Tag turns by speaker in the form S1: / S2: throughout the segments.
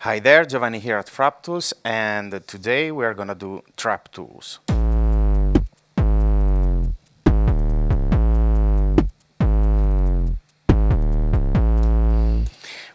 S1: Hi there, Giovanni here at Fraptools, and today we are gonna do trap tools.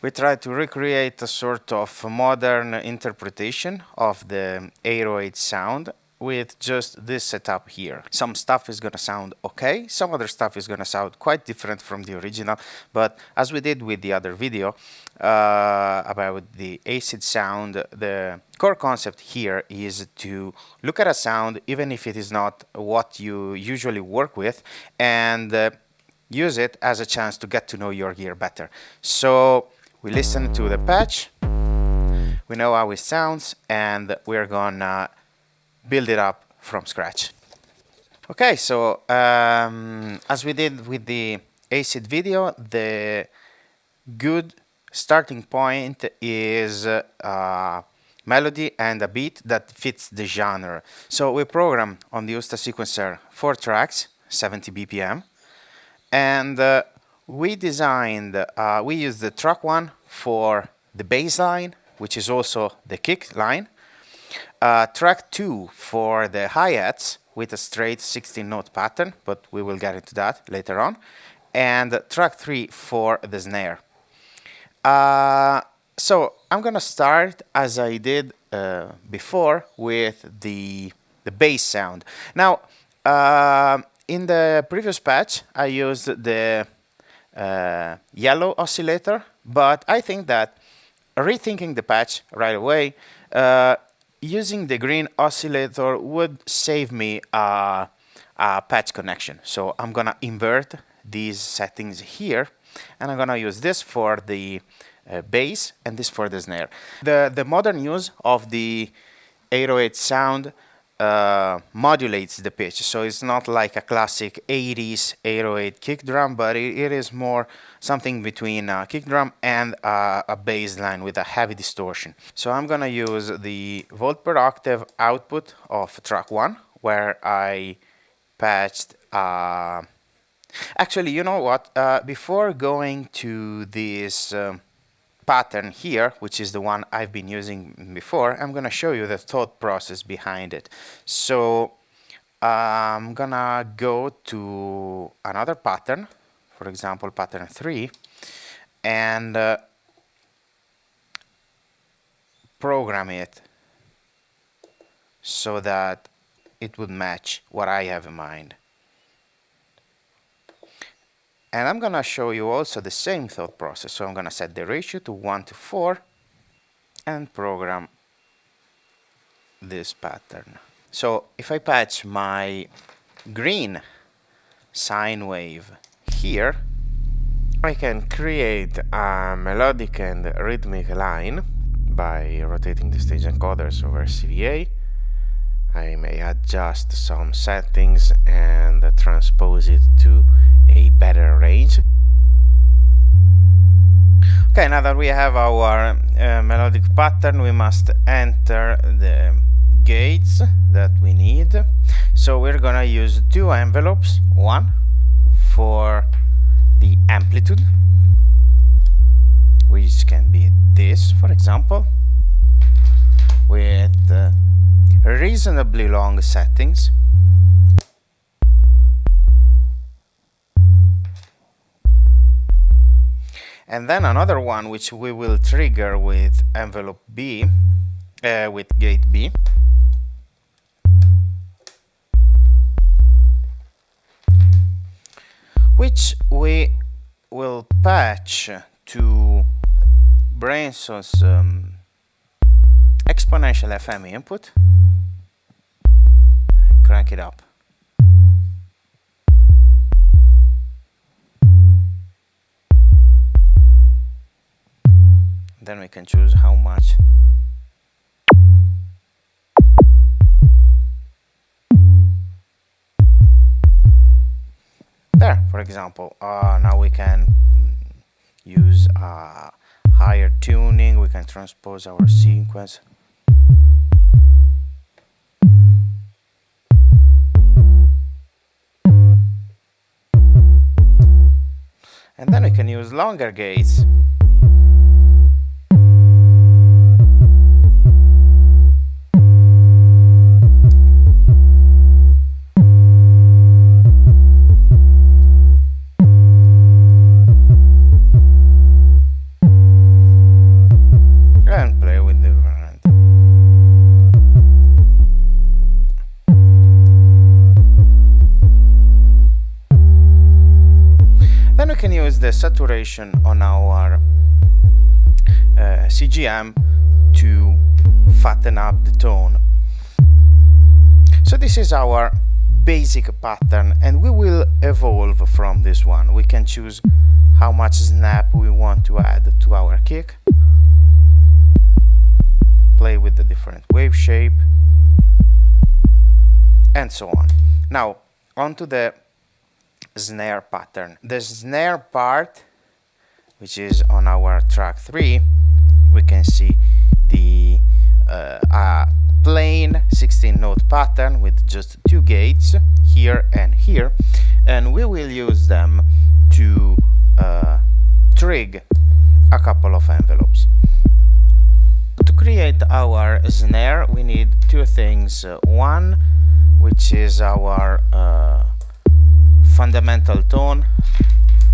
S1: We try to recreate a sort of modern interpretation of the 808 sound with just this setup here. Some stuff is gonna sound okay, some other stuff is gonna sound quite different from the original, but as we did with the other video about the acid sound, the core concept here is to look at a sound even if it is not what you usually work with, and use it as a chance to get to know your gear better. So we listen to the patch, we know how it sounds, and we're gonna build it up from scratch. Okay, so as we did with the acid video, the good starting point is a melody and a beat that fits the genre. So we program on the USTA sequencer 4 tracks, 70 BPM, and we designed, we used the track 1 for the bass line, which is also the kick line, track 2 for the hi-hats with a straight 16-note pattern, but we will get into that later on, and track 3 for the snare. So I'm gonna start as I did before with the bass sound. Now, in the previous patch, I used the yellow oscillator, but I think that rethinking the patch right away, using the green oscillator would save me a patch connection. So I'm gonna invert these settings here, and I'm gonna use this for the bass and this for the snare. The modern use of the 808 sound modulates the pitch, so it's not like a classic 80s 808 kick drum, but it is more something between a kick drum and a bass line with a heavy distortion. So I'm gonna use the volt per octave output of track 1, where I patched actually, you know what, before going to this pattern here, which is the one I've been using before, I'm gonna show you the thought process behind it. So I'm gonna go to another pattern, for example pattern 3, and program it so that it would match what I have in mind. And I'm gonna show you also the same thought process. So I'm gonna set the ratio to 1:4 and program this pattern. So if I patch my green sine wave here, I can create a melodic and rhythmic line by rotating the stage encoders over CVA. I may adjust some settings and transpose it to a better range. Okay, now that we have our melodic pattern, we must enter the gates that we need. So we're gonna use 2 envelopes, one for the amplitude, which can be this, for example, with reasonably long settings. And then another one which we will trigger with envelope B, with gate B. Which we will patch to BRENSO's exponential FM input. Crank it up. Then we can choose how much. There, for example. Now we can use higher tuning, we can transpose our sequence. And then we can use longer gates. use the saturation on our CGM to fatten up the tone. So this is our basic pattern, and we will evolve from this one. We can choose how much snap we want to add to our kick, play with the different wave shape, and so on. Now onto the snare pattern. The snare part, which is on our track 3, we can see the plain 16 note pattern with just 2 gates here and here, and we will use them to trig a couple of envelopes. To create our snare we need 2 things. One, which is our fundamental tone,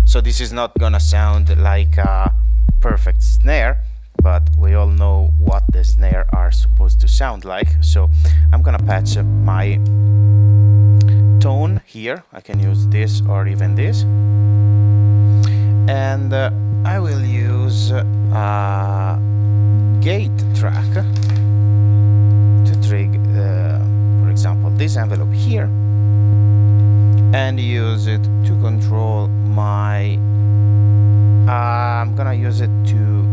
S1: so this is not gonna sound like a perfect snare, but we all know what the snare are supposed to sound like. So I'm gonna patch my tone here. I can use this or even this, and I will use a gate track to trig, for example, this envelope here, and use it to control my I'm gonna use it to,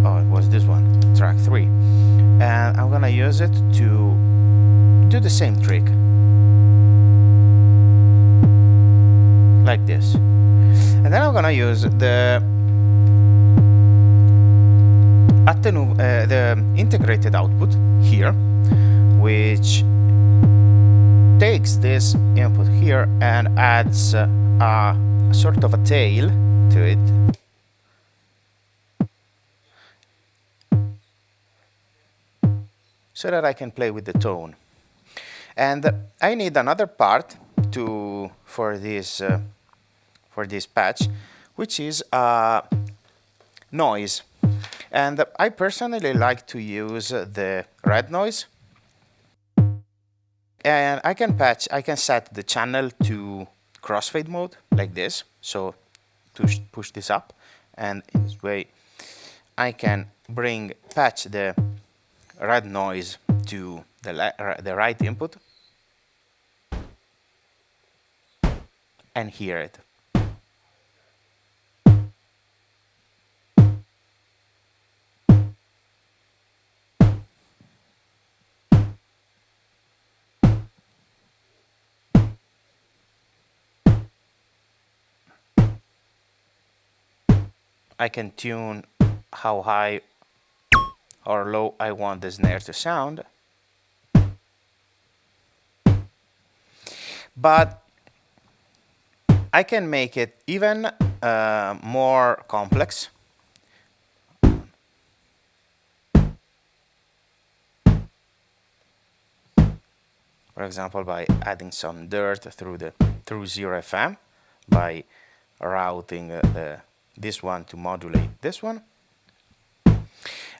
S1: oh, it was this one, track 3, and I'm gonna use it to do the same trick like this, and then I'm gonna use the integrated output here, which takes this input here and adds a sort of a tail to it, so that I can play with the tone. And I need another part for this patch, which is noise. And I personally like to use the red noise, and I can set the channel to crossfade mode like this, so to push this up, and in this way I can patch the red noise to the right input and hear it. I can tune how high or low I want the snare to sound, but I can make it even more complex. For example, by adding some dirt through 0 FM, by routing this one to modulate this one.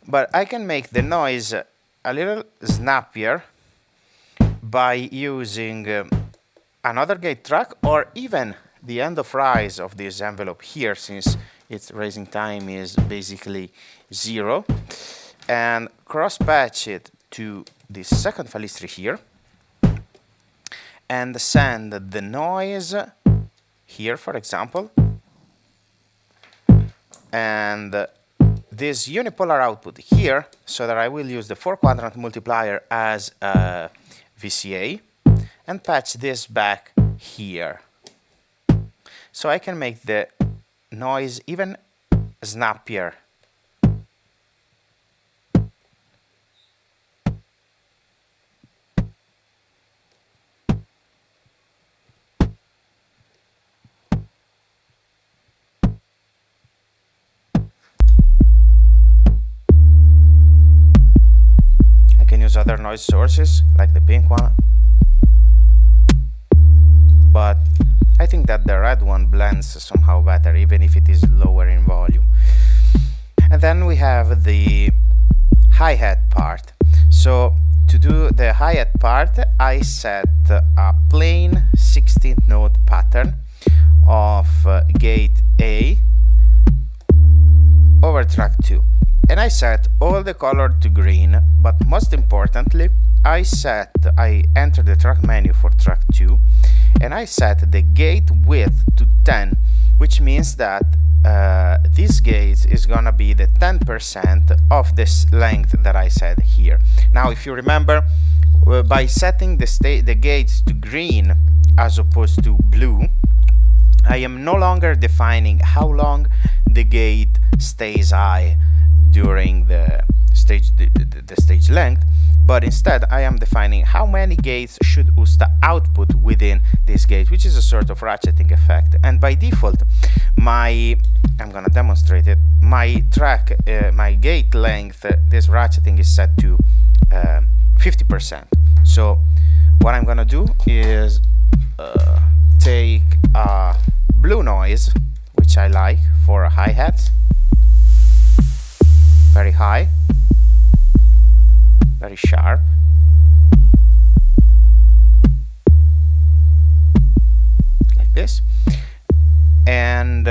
S1: But I can make the noise a little snappier by using another gate track, or even the end of rise of this envelope here, since its raising time is basically 0, and cross patch it to the second Falistri here, and send the noise here, for example, and this unipolar output here, so that I will use the 4-quadrant multiplier as a VCA, and patch this back here, so I can make the noise even snappier. Other noise sources like the pink one, but I think that the red one blends somehow better, even if it is lower in volume. And then we have the hi-hat part. So to do the hi-hat part, I set a plain 16th note pattern of gate A over track 2. And I set all the color to green, but most importantly, I enter the track menu for track 2, and I set the gate width to 10, which means that this gate is gonna be the 10% of this length that I set here. Now, if you remember, by setting the gates to green as opposed to blue, I am no longer defining how long the gate stays high during the stage length, but instead I am defining how many gates should USTA output within this gate, which is a sort of ratcheting effect. And by default, I'm gonna demonstrate it, my gate length, this ratcheting is set to 50%. So what I'm gonna do is take a blue noise, which I like for a hi-hat, very high, very sharp, like this, and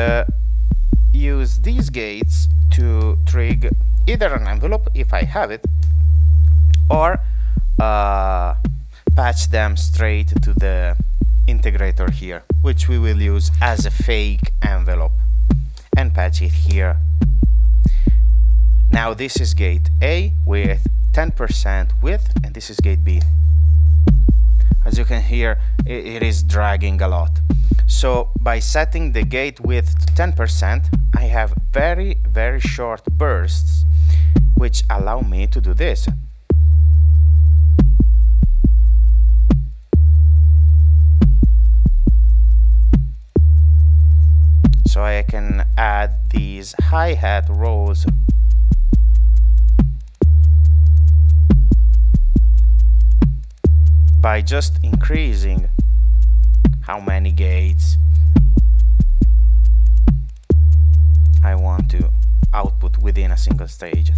S1: use these gates to trigger either an envelope if I have it, or patch them straight to the integrator here, which we will use as a fake envelope, and patch it here. Now this is gate A with 10% width, and this is gate B. As you can hear, it is dragging a lot. So by setting the gate width to 10%, I have very, very short bursts, which allow me to do this. So I can add these hi-hat rolls by just increasing how many gates I want to output within a single stage.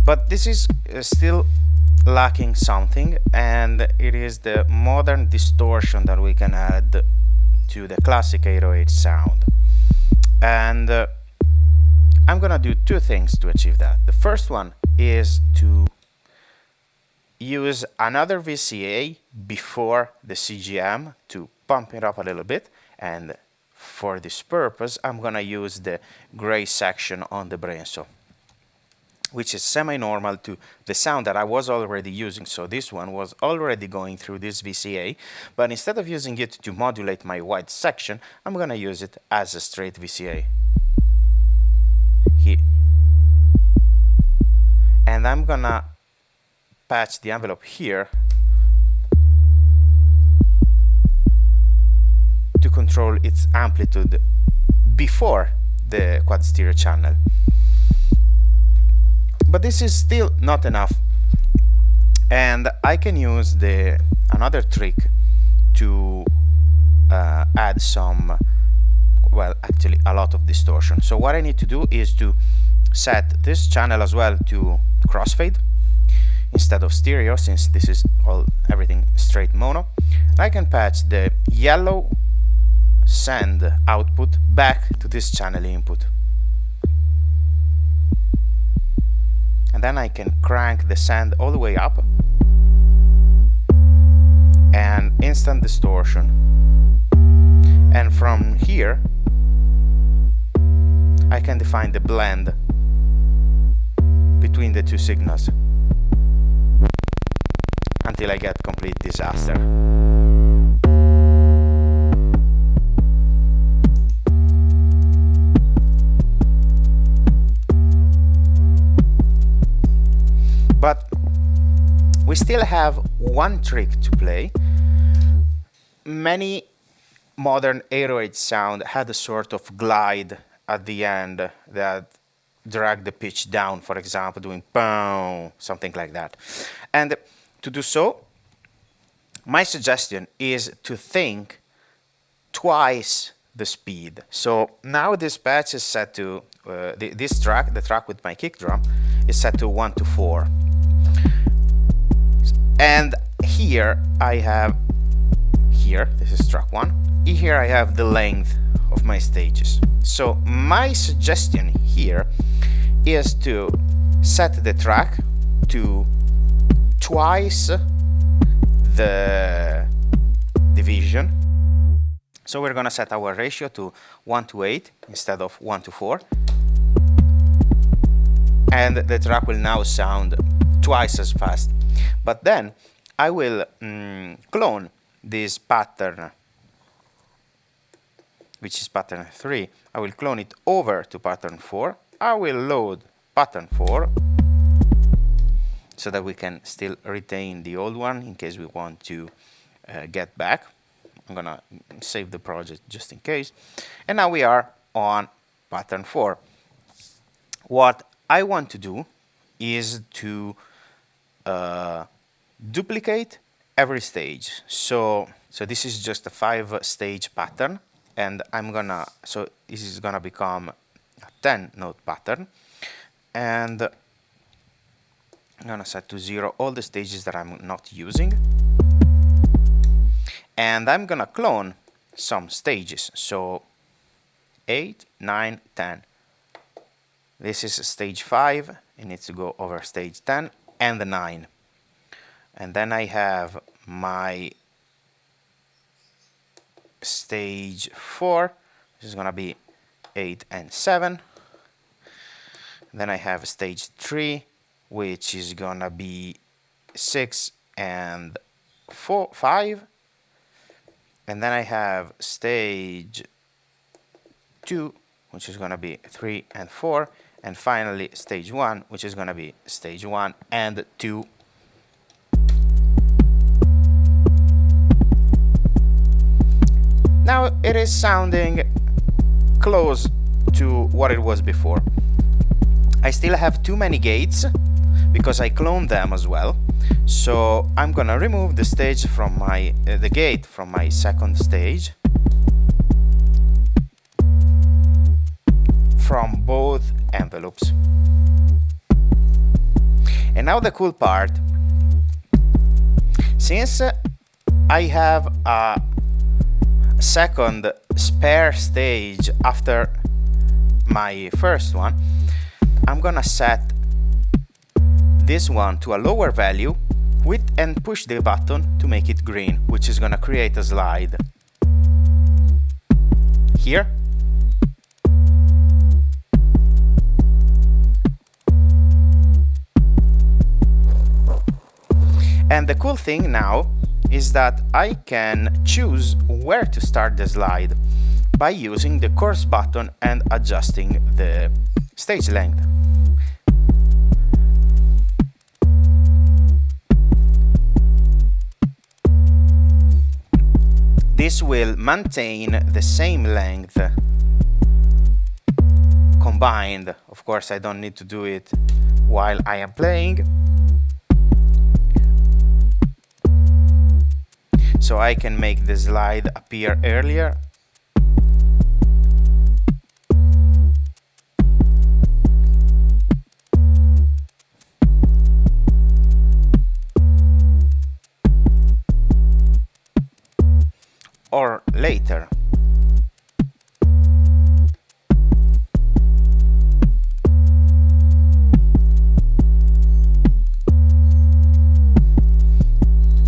S1: But this is still lacking something, and it is the modern distortion that we can add to the classic 808 sound. And I'm gonna do two things to achieve that. The first one is to use another VCA before the CGM to pump it up a little bit, and for this purpose I'm gonna use the gray section on the BRENSO, which is semi-normal to the sound that I was already using. So this one was already going through this VCA, but instead of using it to modulate my white section, I'm gonna use it as a straight VCA. Here. And I'm gonna patch the envelope here to control its amplitude before the quad stereo channel. But this is still not enough, and I can use another trick to add some, well, actually a lot of distortion. So what I need to do is to set this channel as well to crossfade instead of stereo, since this is everything straight mono. I can patch the yellow send output back to this channel input. And then I can crank the send all the way up, and instant distortion. And from here I can define the blend between the two signals until I get complete disaster. But we still have one trick to play. Many modern 808 sound had a sort of glide at the end that drag the pitch down, for example, doing boom, something like that. And to do so, my suggestion is to think twice the speed. So now this patch is set to this track, the track with my kick drum, is set to 1 to 4. And here I have, this is track 1. Here I have the length of my stages. So my suggestion here is to set the track to twice the division. So we're gonna set our ratio to 1 to 8 instead of 1 to 4. And the track will now sound twice as fast. But then I will clone this pattern, which is pattern 3. I will clone it over to pattern 4. I will load pattern 4 so that we can still retain the old one in case we want to get back. I'm gonna save the project just in case. And now we are on pattern 4. What I want to do is to duplicate every stage. So this is just a 5-stage pattern, and so this is gonna become a 10-note pattern, and I'm gonna set to 0 all the stages that I'm not using, and I'm gonna clone some stages. So 8, 9, 10. This is stage 5. It needs to go over stage 10 and the 9. And then I have my stage 4, which is gonna be 8 and 7. Then I have stage 3, which is gonna be 6 and 5. And then I have stage 2, which is gonna be 3 and 4. And finally stage 1, which is gonna be stage 1 and 2. Now it is sounding close to what it was before. I still have too many gates because I cloned them as well. So I'm gonna remove the stage from the gate from my second stage, from both envelopes. And now the cool part. Since I have a second spare stage after my first one, I'm gonna set this one to a lower value and push the button to make it green, which is gonna create a slide here. And the cool thing now is that I can choose where to start the slide by using the course button and adjusting the stage length. This will maintain the same length combined. Of course, I don't need to do it while I am playing. So I can make the slide appear earlier. Or later.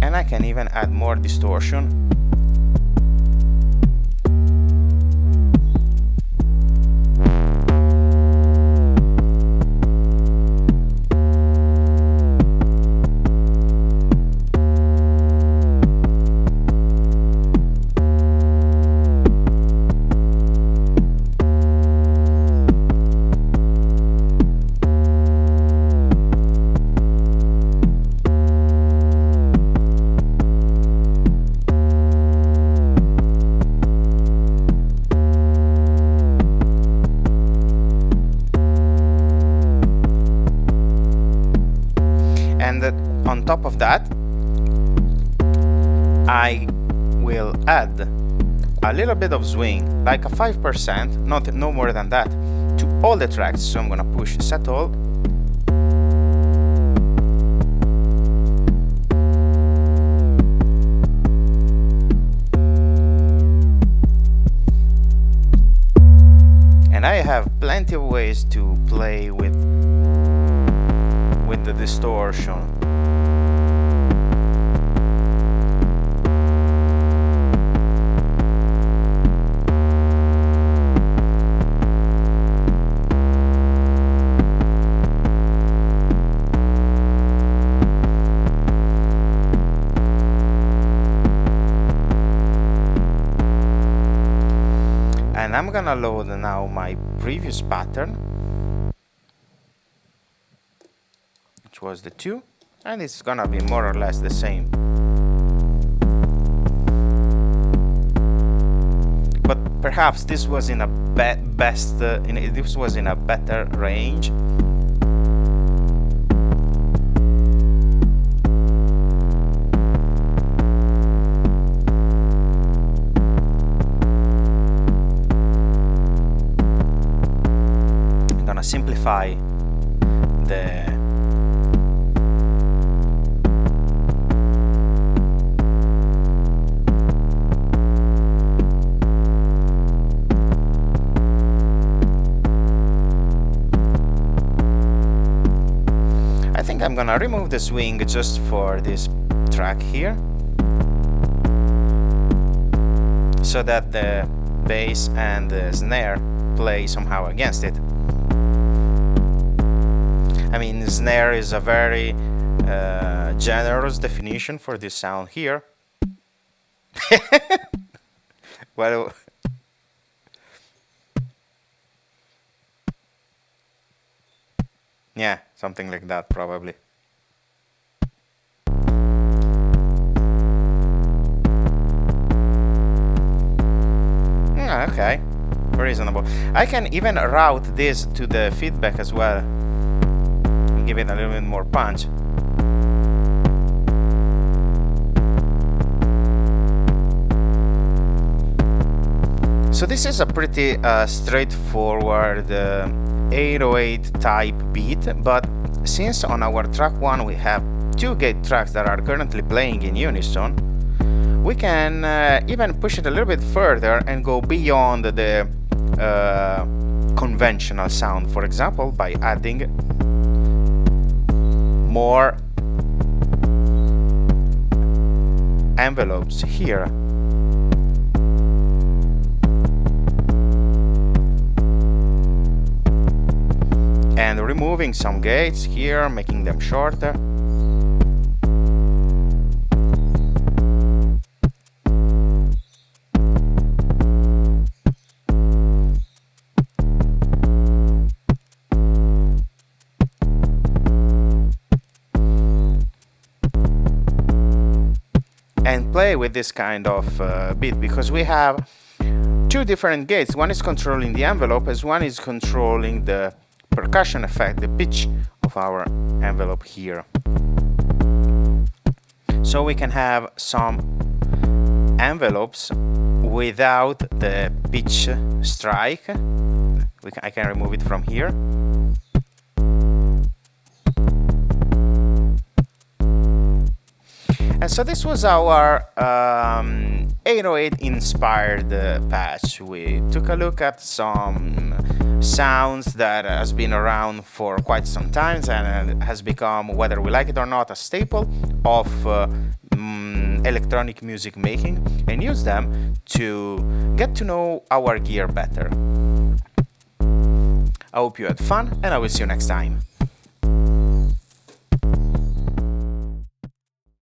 S1: And I can even add more distortion. And on top of that, I will add a little bit of swing, like a 5%, no more than that, to all the tracks. So I'm gonna push set all. And I have plenty of ways to play with the distortion. And I'm gonna load now my previous pattern, which was the 2, and it's gonna be more or less the same. But perhaps this was in a this was in a better range. Simplify the I think I'm gonna remove the swing just for this track here, so that the bass and the snare play somehow against it. I mean, snare is a very generous definition for this sound here. Well, yeah, something like that probably. Okay, reasonable. I can even route this to the feedback as well. Give it a little bit more punch. So this is a pretty straightforward 808 type beat, but since on our track 1 we have 2 gate tracks that are currently playing in unison, we can even push it a little bit further and go beyond the conventional sound, for example, by adding more envelopes here. And removing some gates here, making them shorter. And play with this kind of beat, because we have 2 different gates. One is controlling the envelope, as one is controlling the percussion effect, the pitch of our envelope here. So we can have some envelopes without the pitch strike. I can remove it from here. And so this was our 808 inspired patch. We took a look at some sounds that has been around for quite some time and has become, whether we like it or not, a staple of electronic music making, and use them to get to know our gear better. I hope you had fun, and I will see you next time.